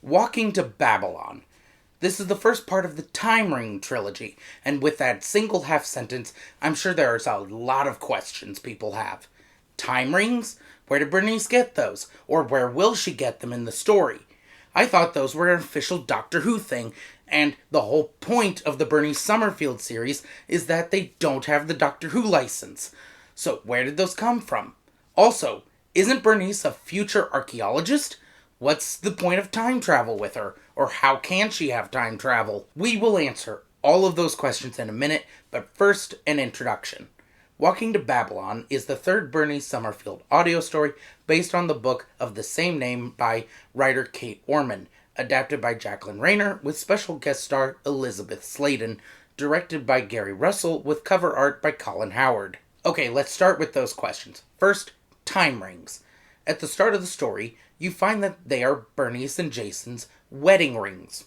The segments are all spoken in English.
Walking to Babylon. This is the first part of the Time Ring trilogy, and with that single half sentence, I'm sure there's a lot of questions people have. Time rings? Where did Bernice get those? Or where will she get them in the story? I thought those were an official Doctor Who thing, and the whole point of the Bernice Summerfield series is that they don't have the Doctor Who license. So where did those come from? Also, isn't Bernice a future archaeologist? What's the point of time travel with her? Or how can she have time travel? We will answer all of those questions in a minute, but first, an introduction. Walking to Babylon is the third Bernice Summerfield audio story based on the book of the same name by writer Kate Orman, adapted by Jacqueline Rayner with special guest star Elizabeth Sladen, directed by Gary Russell with cover art by Colin Howard. Okay, let's start with those questions. First, time rings. At the start of the story, you find that they are Bernice and Jason's wedding rings.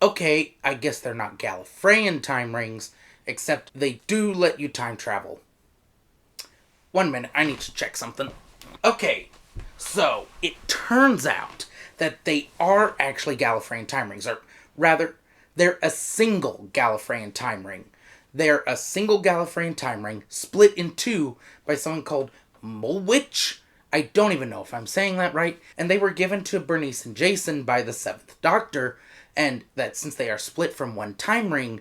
Okay, I guess they're not Gallifreyan time rings, except they do let you time travel. 1 minute, I need to check something. Okay, so it turns out that they are actually Gallifreyan time rings, or rather, they're a single Gallifreyan time ring. They're a single Gallifreyan time ring split in two by someone called Mulwich. I don't even know if I'm saying that right. And they were given to Bernice and Jason by the 7th Doctor, and that since they are split from one time ring,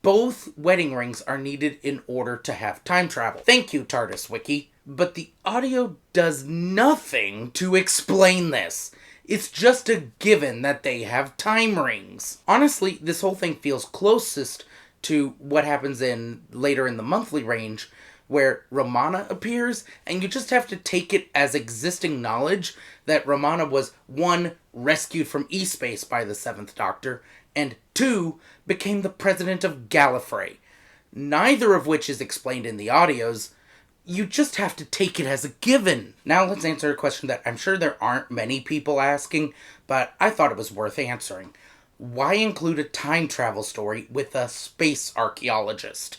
both wedding rings are needed in order to have time travel. Thank you, TARDIS Wiki. But the audio does nothing to explain this. It's just a given that they have time rings. Honestly, this whole thing feels closest to what happens later in the monthly range, where Romana appears, and you just have to take it as existing knowledge that Romana was 1, rescued from E-Space by the 7th Doctor, and 2, became the president of Gallifrey. Neither of which is explained in the audios. You just have to take it as a given. Now let's answer a question that I'm sure there aren't many people asking, but I thought it was worth answering. Why include a time travel story with a space archaeologist?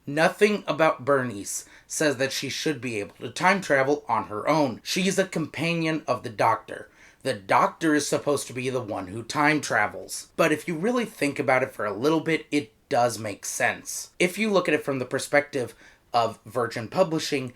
Nothing about Bernice says that she should be able to time travel on her own. She's a companion of the Doctor. The Doctor is supposed to be the one who time travels. But if you really think about it for a little bit, it does make sense. If you look at it from the perspective of Virgin Publishing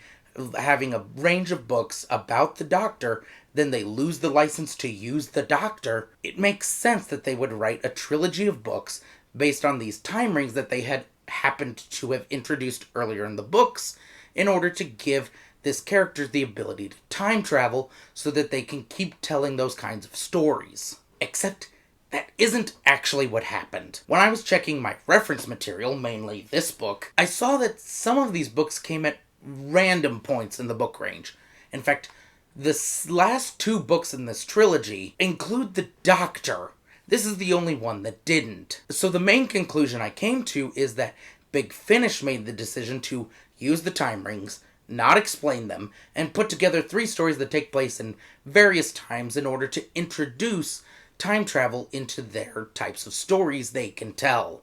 having a range of books about the Doctor, then they lose the license to use the Doctor, it makes sense that they would write a trilogy of books based on these time rings that they had happened to have introduced earlier in the books in order to give this character the ability to time travel so that they can keep telling those kinds of stories. Except that isn't actually what happened. When I was checking my reference material, mainly this book, I saw that some of these books came at random points in the book range. In fact, the last 2 books in this trilogy include the Doctor. This is the only one that didn't. So the main conclusion I came to is that Big Finish made the decision to use the time rings, not explain them, and put together 3 stories that take place in various times in order to introduce time travel into their types of stories they can tell.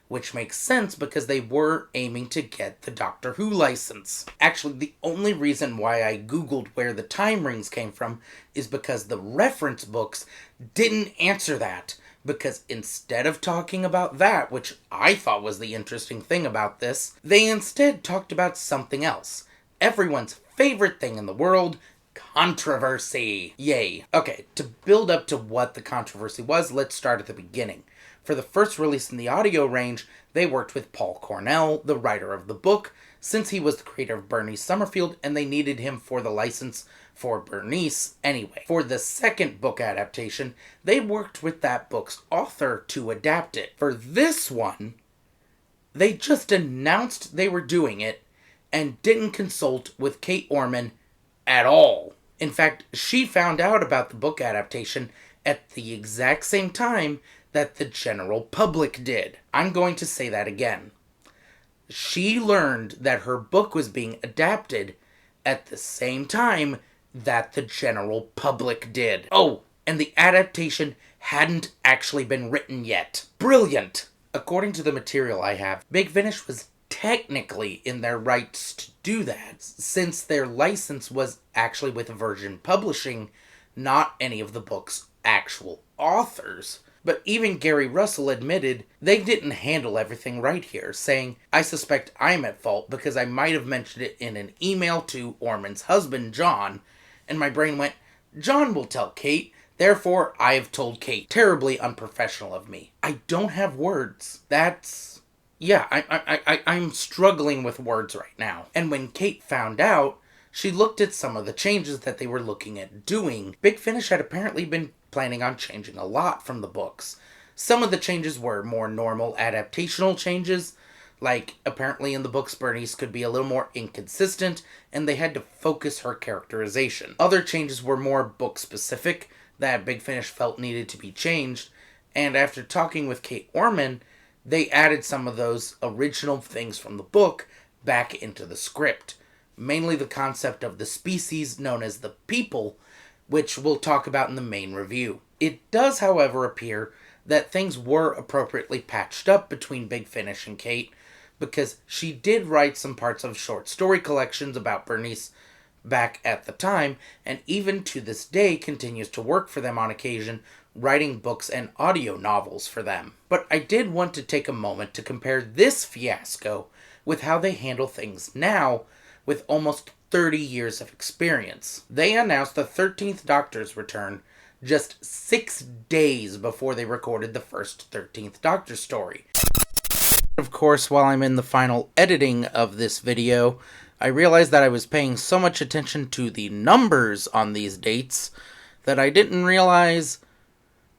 Which makes sense because they were aiming to get the Doctor Who license. Actually, the only reason why I googled where the time rings came from is because the reference books didn't answer that. Because instead of talking about that, which I thought was the interesting thing about this, they instead talked about something else. Everyone's favorite thing in the world, controversy. Yay. Okay, to build up to what the controversy was, let's start at the beginning. For the first release in the audio range, they worked with Paul Cornell, the writer of the book, since he was the creator of Bernice Summerfield, and they needed him for the license for Bernice anyway. For the second book adaptation, they worked with that book's author to adapt it. For this one, they just announced they were doing it, and didn't consult with Kate Orman at all. In fact, she found out about the book adaptation at the exact same time that the general public did. I'm going to say that again. She learned that her book was being adapted at the same time that the general public did. Oh, and the adaptation hadn't actually been written yet. Brilliant! According to the material I have, Big Finish was technically in their rights to do that, since their license was actually with Virgin Publishing, not any of the book's actual authors. But even Gary Russell admitted they didn't handle everything right here, saying, "I suspect I'm at fault because I might have mentioned it in an email to Orman's husband, John, and my brain went, John will tell Kate, therefore I have told Kate. Terribly unprofessional of me. I don't have words. That's... yeah, I'm struggling with words right now." And when Kate found out, she looked at some of the changes that they were looking at doing. Big Finish had apparently been planning on changing a lot from the books. Some of the changes were more normal adaptational changes, like apparently in the books Bernice could be a little more inconsistent, and they had to focus her characterization. Other changes were more book specific, that Big Finish felt needed to be changed, and after talking with Kate Orman, they added some of those original things from the book back into the script. Mainly the concept of the species known as the people, which we'll talk about in the main review. It does, however, appear that things were appropriately patched up between Big Finish and Kate, because she did write some parts of short story collections about Bernice back at the time, and even to this day continues to work for them on occasion, writing books and audio novels for them. But I did want to take a moment to compare this fiasco with how they handle things now, with almost 30 years of experience. They announced the 13th Doctor's return just 6 days before they recorded the first 13th Doctor story. Of course, while I'm in the final editing of this video, I realized that I was paying so much attention to the numbers on these dates that I didn't realize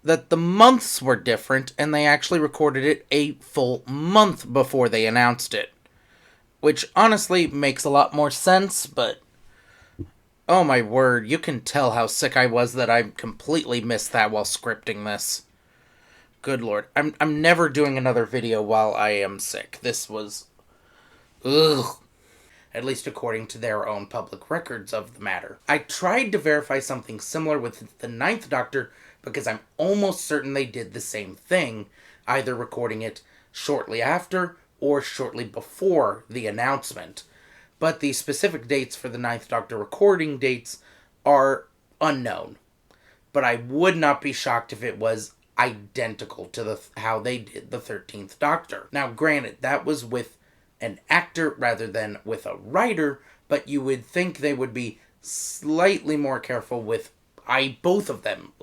that the months were different, and they actually recorded it a full month before they announced it. Which honestly makes a lot more sense, but oh my word, you can tell how sick I was that I completely missed that while scripting this. Good lord, I'm never doing another video while I am sick. This was... ugh. At least according to their own public records of the matter. I tried to verify something similar with the 9th Doctor because I'm almost certain they did the same thing, either recording it shortly after or shortly before the announcement. But the specific dates for the 9th Doctor recording dates are unknown. But I would not be shocked if it was identical to how they did the 13th Doctor. Now granted, that was with an actor rather than with a writer, but you would think they would be slightly more careful with both of them.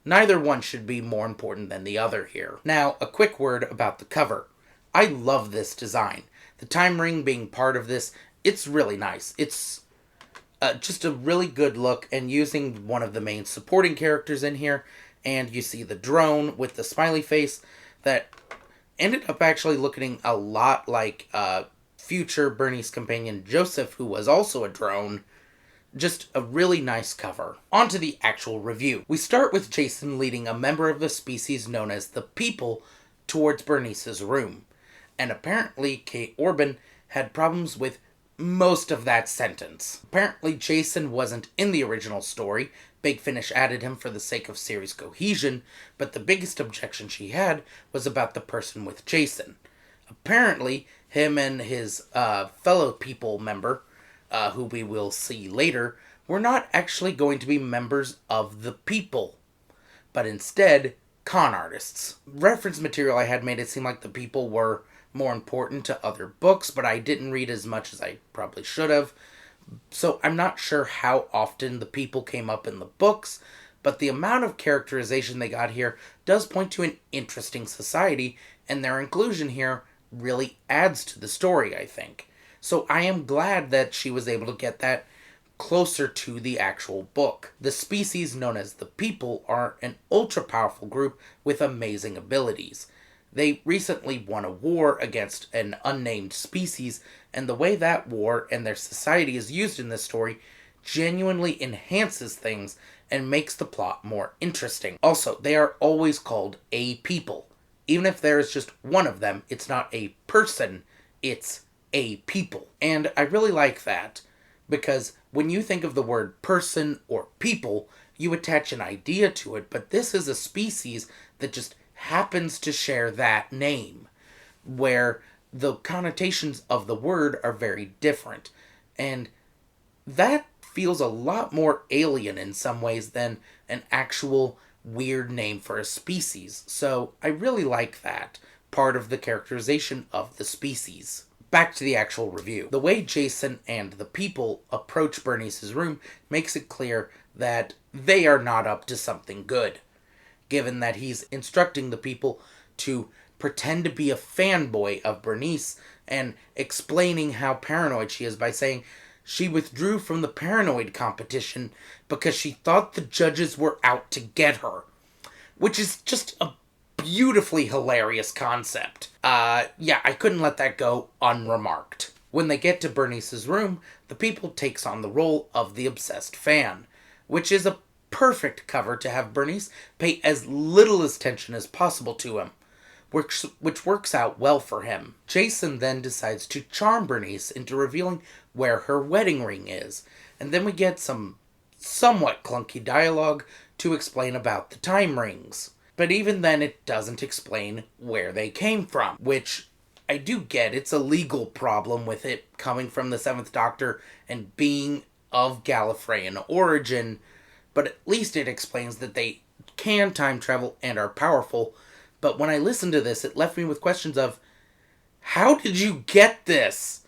Neither one should be more important than the other here. Now, a quick word about the cover. I love this design. The time ring being part of this, it's really nice. It's just a really good look, and using one of the main supporting characters in here, and you see the drone with the smiley face that ended up actually looking a lot like future Bernice companion Joseph, who was also a drone. Just a really nice cover. On to the actual review. We start with Jason leading a member of the species known as the People towards Bernice's room. And apparently Kate Orban had problems with most of that sentence. Apparently Jason wasn't in the original story. Big Finish added him for the sake of series cohesion, but the biggest objection she had was about the person with Jason. Apparently, him and his fellow People member, who we will see later, were not actually going to be members of the People, but instead con artists. Reference material I had made it seem like the People were more important to other books, but I didn't read as much as I probably should have. So I'm not sure how often the People came up in the books, but the amount of characterization they got here does point to an interesting society, and their inclusion here really adds to the story, I think. So I am glad that she was able to get that closer to the actual book. The species known as the People are an ultra-powerful group with amazing abilities. They recently won a war against an unnamed species, and the way that war and their society is used in this story genuinely enhances things and makes the plot more interesting. Also, they are always called a people. Even if there is just one of them, it's not a person, it's a people. And I really like that, because when you think of the word person or people, you attach an idea to it, but this is a species that just happens to share that name, where the connotations of the word are very different. And that feels a lot more alien in some ways than an actual weird name for a species. So I really like that part of the characterization of the species. Back to the actual review. The way Jason and the people approach Bernice's room makes it clear that they are not up to something good, given that he's instructing the people to pretend to be a fanboy of Bernice and explaining how paranoid she is by saying she withdrew from the paranoid competition because she thought the judges were out to get her, which is just a beautifully hilarious concept. Yeah, I couldn't let that go unremarked. When they get to Bernice's room, the people takes on the role of the obsessed fan, which is a perfect cover to have Bernice pay as little attention as possible to him, which works out well for him. Jason then decides to charm Bernice into revealing where her wedding ring is, and then we get some somewhat clunky dialogue to explain about the time rings. But even then, it doesn't explain where they came from, which I do get. It's a legal problem with it coming from the Seventh Doctor and being of Gallifreyan origin, but at least it explains that they can time travel and are powerful. But when I listened to this, it left me with questions of, how did you get this?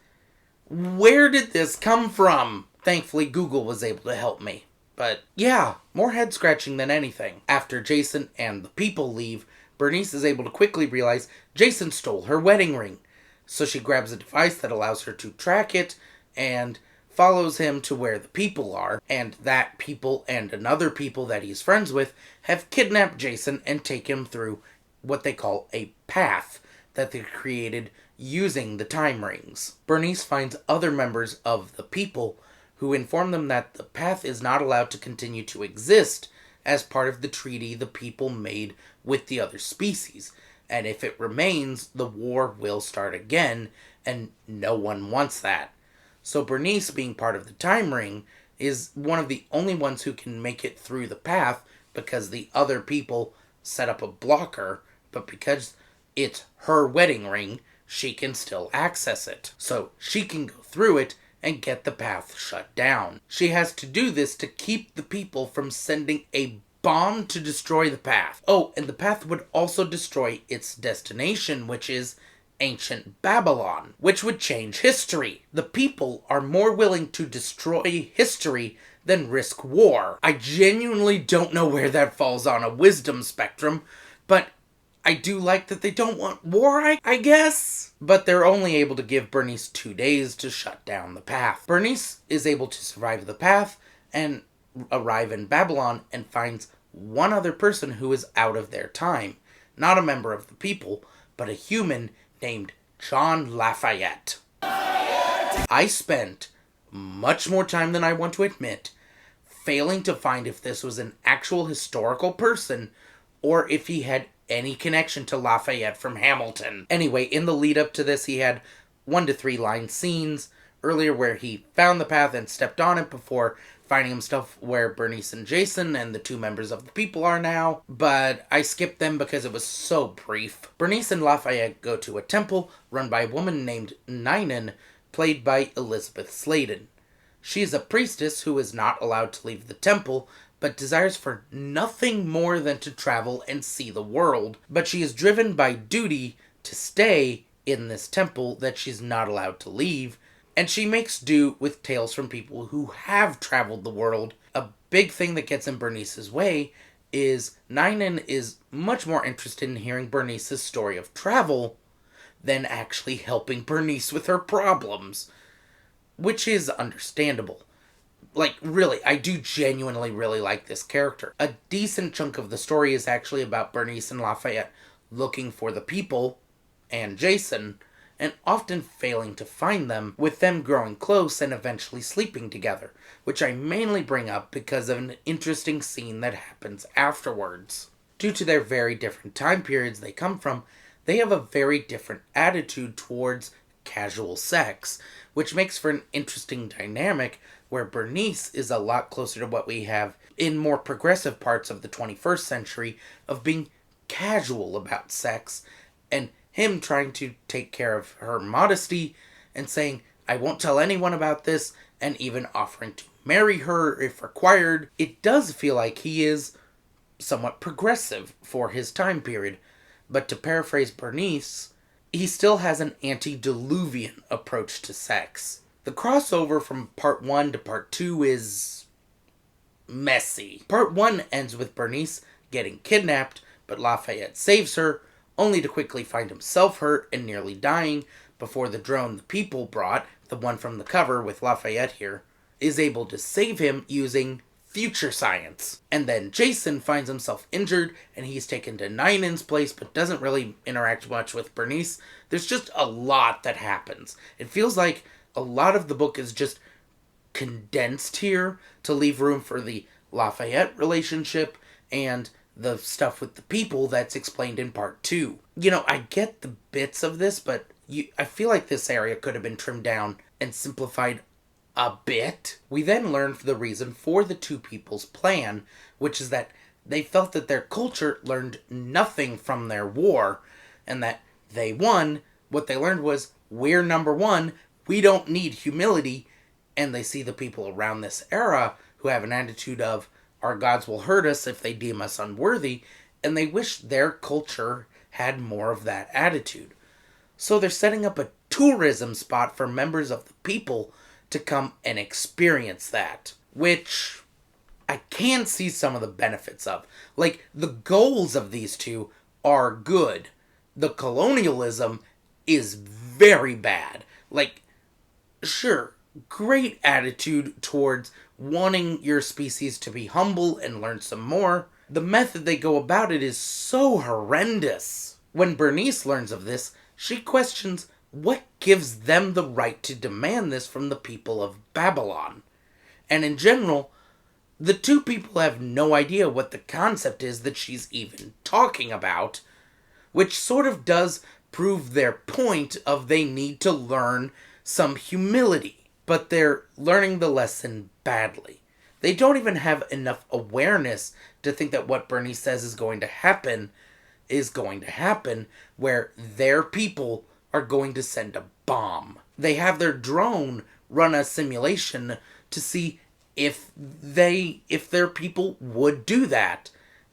Where did this come from? Thankfully, Google was able to help me. But yeah, more head scratching than anything. After Jason and the people leave, Bernice is able to quickly realize Jason stole her wedding ring. So she grabs a device that allows her to track it and follows him to where the people are. And that people and another people that he's friends with have kidnapped Jason and take him through what they call a path that they created using the time rings. Bernice finds other members of the people who inform them that the path is not allowed to continue to exist as part of the treaty the people made with the other species. And if it remains, the war will start again, and no one wants that. So Bernice, being part of the time ring, is one of the only ones who can make it through the path because the other people set up a blocker, but because it's her wedding ring, she can still access it. So she can go through it and get the path shut down. She has to do this to keep the people from sending a bomb to destroy the path. Oh, and the path would also destroy its destination, which is ancient Babylon, which would change history. The people are more willing to destroy history than risk war. I genuinely don't know where that falls on a wisdom spectrum, but I do like that they don't want war, I guess. But they're only able to give Bernice 2 days to shut down the path. Bernice is able to survive the path and arrive in Babylon and finds one other person who is out of their time. Not a member of the people, but a human named John Lafayette. I spent much more time than I want to admit failing to find if this was an actual historical person or if he had any connection to Lafayette from Hamilton. Anyway, in the lead up to this, he had 1 to 3 line scenes earlier where he found the path and stepped on it before finding himself where Bernice and Jason and the 2 members of the people are now, but I skipped them because it was so brief. Bernice and Lafayette go to a temple run by a woman named Ninan, played by Elizabeth Sladen. She is a priestess who is not allowed to leave the temple, but desires for nothing more than to travel and see the world. But she is driven by duty to stay in this temple that she's not allowed to leave, and she makes do with tales from people who have traveled the world. A big thing that gets in Bernice's way is Ninan is much more interested in hearing Bernice's story of travel than actually helping Bernice with her problems, which is understandable. Like, really, I do genuinely really like this character. A decent chunk of the story is actually about Bernice and Lafayette looking for the people and Jason, and often failing to find them, with them growing close and eventually sleeping together, which I mainly bring up because of an interesting scene that happens afterwards. Due to their very different time periods they come from, they have a very different attitude towards casual sex, which makes for an interesting dynamic where Bernice is a lot closer to what we have in more progressive parts of the 21st century of being casual about sex, and him trying to take care of her modesty and saying, I won't tell anyone about this, and even offering to marry her if required. It does feel like he is somewhat progressive for his time period. But to paraphrase Bernice, he still has an antediluvian approach to sex. The crossover from part 1 to part 2 is messy. Part 1 ends with Bernice getting kidnapped, but Lafayette saves her, only to quickly find himself hurt and nearly dying before the drone the people brought, the one from the cover with Lafayette here, is able to save him using future science. And then Jason finds himself injured and he's taken to Ninen's place but doesn't really interact much with Bernice. There's just a lot that happens. It feels like a lot of the book is just condensed here to leave room for the Lafayette relationship and the stuff with the people that's explained in part 2. You know, I get the bits of this, but I feel like this area could have been trimmed down and simplified a bit. We then learn the reason for the two people's plan, which is that they felt that their culture learned nothing from their war, and that they won. What they learned was, we're number one, we don't need humility, and they see the people around this era who have an attitude of, our gods will hurt us if they deem us unworthy, and they wish their culture had more of that attitude. So they're setting up a tourism spot for members of the people to come and experience that, which I can see some of the benefits of. Like, the goals of these two are good. The colonialism is very bad. Like, sure, great attitude towards wanting your species to be humble and learn some more. The method they go about it is so horrendous. When Bernice learns of this, she questions what gives them the right to demand this from the people of Babylon. And in general, the two people have no idea what the concept is that she's even talking about, which sort of does prove their point of they need to learn some humility. But they're learning the lesson badly. They don't even have enough awareness to think that what Bernice says is going to happen, where their people are going to send a bomb. They have their drone run a simulation to see if their people would do that.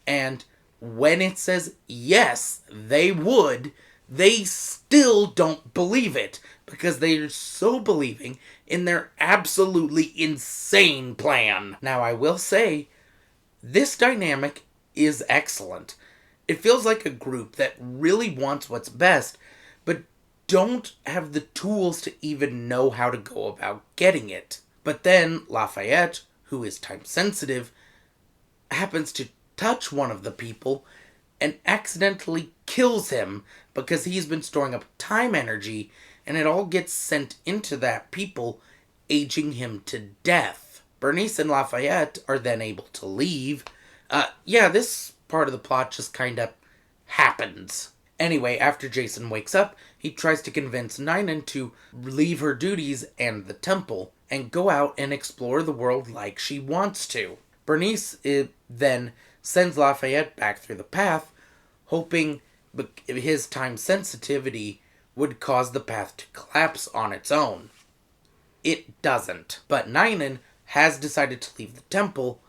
And when it says yes, they would, they still don't believe it, because they're so believing in their absolutely insane plan. Now, I will say, this dynamic is excellent. It feels like a group that really wants what's best, but don't have the tools to even know how to go about getting it. But then Lafayette, who is time sensitive, happens to touch one of the people and accidentally kills him because he's been storing up time energy, and it all gets sent into that people, aging him to death. Bernice and Lafayette are then able to leave. This part of the plot just kind of happens. Anyway, after Jason wakes up, he tries to convince Ninen to leave her duties and the temple and go out and explore the world like she wants to. Bernice then sends Lafayette back through the path, hoping his time sensitivity would cause the path to collapse on its own. It doesn't, but Ninen has decided to leave the temple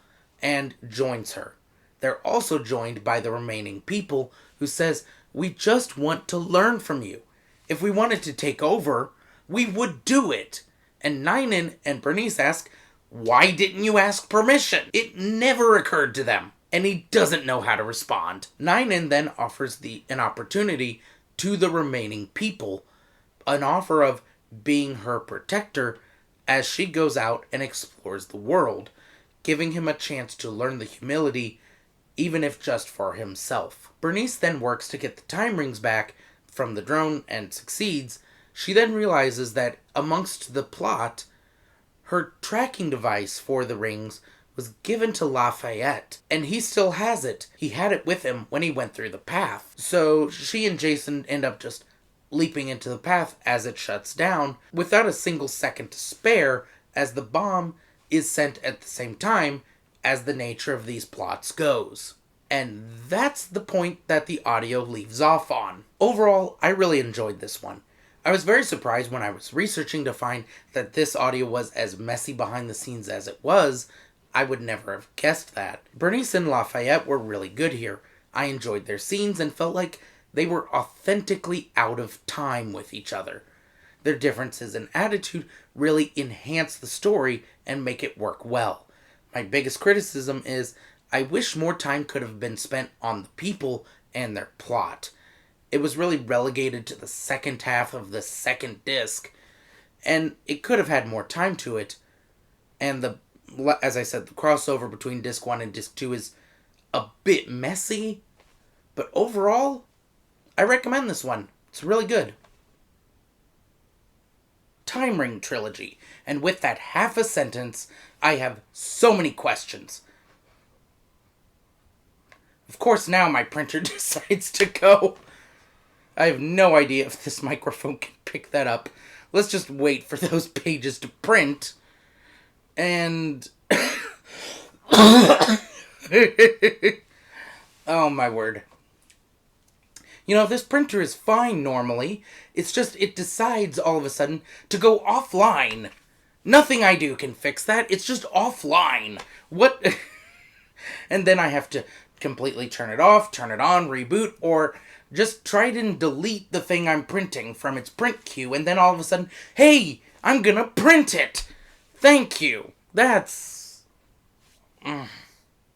and joins her. They're also joined by the remaining people, who says, we just want to learn from you. If we wanted to take over, we would do it. And Ninen and Bernice ask, why didn't you ask permission? It never occurred to them. And he doesn't know how to respond. Ninen then offers an opportunity to the remaining people, an offer of being her protector as she goes out and explores the world, giving him a chance to learn the humility, even if just for himself. Bernice then works to get the time rings back from the drone and succeeds. She then realizes that amongst the plot, her tracking device for the rings was given to Lafayette, and he still has it. He had it with him when he went through the path. So she and Jason end up just leaping into the path as it shuts down, without a single second to spare, as the bomb is sent at the same time as the nature of these plots goes. And that's the point that the audio leaves off on. Overall, I really enjoyed this one. I was very surprised when I was researching to find that this audio was as messy behind the scenes as it was. I would never have guessed that. Bernice and Lafayette were really good here. I enjoyed their scenes and felt like they were authentically out of time with each other. Their differences in attitude really enhance the story and make it work well. My biggest criticism is I wish more time could have been spent on the people and their plot. It was really relegated to the second half of the second disc, and it could have had more time to it. And as I said, the crossover between disc 1 and disc 2 is a bit messy, but overall, I recommend this one. It's really good. Time Ring Trilogy. And with that half a sentence, I have so many questions. Of course, now my printer decides to go. I have no idea if this microphone can pick that up. Let's just wait for those pages to print. And... oh my word. You know, this printer is fine normally. It's just it decides all of a sudden to go offline. Nothing I do can fix that. It's just offline. What? And then I have to completely turn it off, turn it on, reboot, or just try to delete the thing I'm printing from its print queue, and then all of a sudden, hey, I'm gonna print it! Thank you. That's...